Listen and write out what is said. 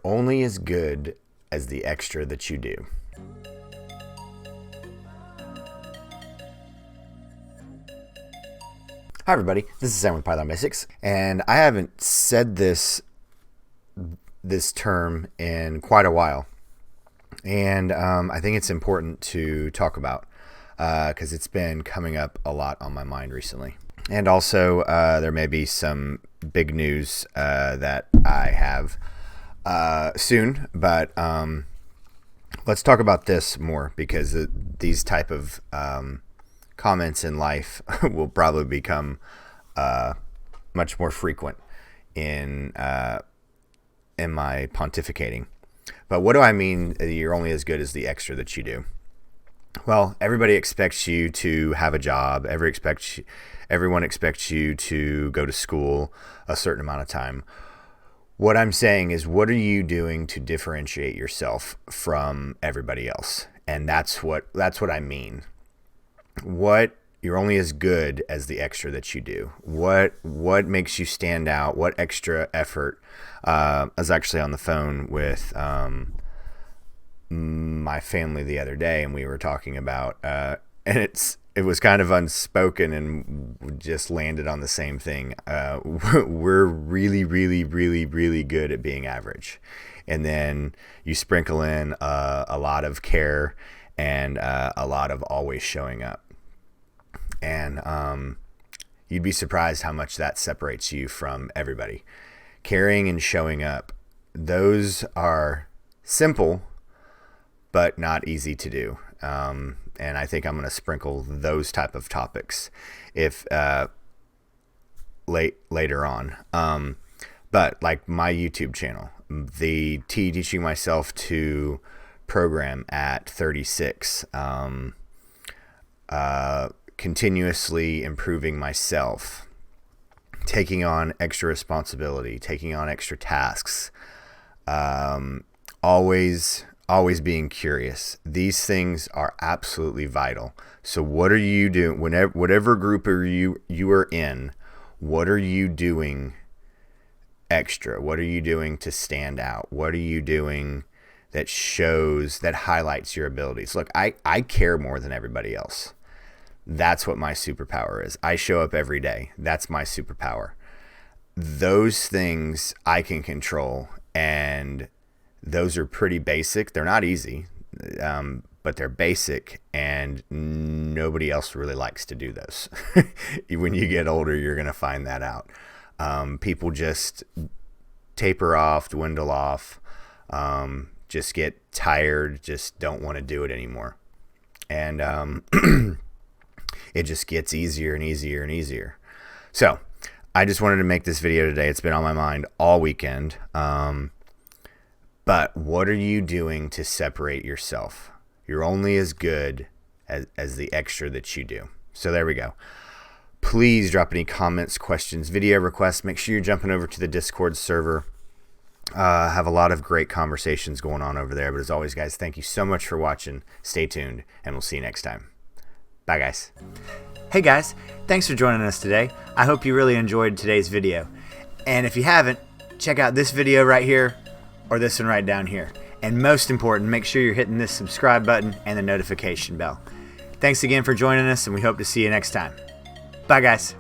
only as good as the extra that you do. Hi everybody, this is Sam with Python Basics, and I haven't said this term in quite a while, and I think it's important to talk about because it's been coming up a lot on my mind recently. And also there may be some big news that I have soon, but let's talk about this more because these type of comments in life will probably become much more frequent in my pontificating. But what do I mean you're only as good as the extra that you do? Well, everybody expects you to have a job. Everyone expects you to go to school a certain amount of time. What I'm saying is, what are you doing to differentiate yourself from everybody else? And that's what I mean. You're only as good as the extra that you do. What makes you stand out? What extra effort? I was actually on the phone with my family the other day, and we were talking about and it was kind of unspoken and just landed on the same thing. We're really, really, really, really good at being average, and then you sprinkle in a lot of care and a lot of always showing up. And you'd be surprised how much that separates you from everybody. Caring and showing up, those are simple, but not easy to do. And I think I'm going to sprinkle those type of topics later on. But like my YouTube channel, the teaching myself to program at 36, continuously improving myself, taking on extra responsibility, taking on extra tasks, always being curious. These things are absolutely vital. So what are you doing? Whatever group you are in, what are you doing extra? What are you doing to stand out? What are you doing that highlights your abilities? Look, I care more than everybody else. That's what my superpower is. I show up every day. That's my superpower. Those things I can control, and those are pretty basic. They're not easy, but they're basic, and nobody else really likes to do those. When you get older, you're going to find that out. People just taper off, dwindle off, just get tired, just don't want to do it anymore. And it just gets easier and easier and easier. So I just wanted to make this video today. It's been on my mind all weekend. But what are you doing to separate yourself? You're only as good as the extra that you do. So there we go. Please drop any comments, questions, video requests. Make sure you're jumping over to the Discord server. Have a lot of great conversations going on over there. But as always, guys, thank you so much for watching. Stay tuned, and we'll see you next time. Bye, guys. Hey guys, thanks for joining us today. I hope you really enjoyed today's video. And if you haven't, check out this video right here or this one right down here. And most important, make sure you're hitting this subscribe button and the notification bell. Thanks again for joining us, and we hope to see you next time. Bye, guys.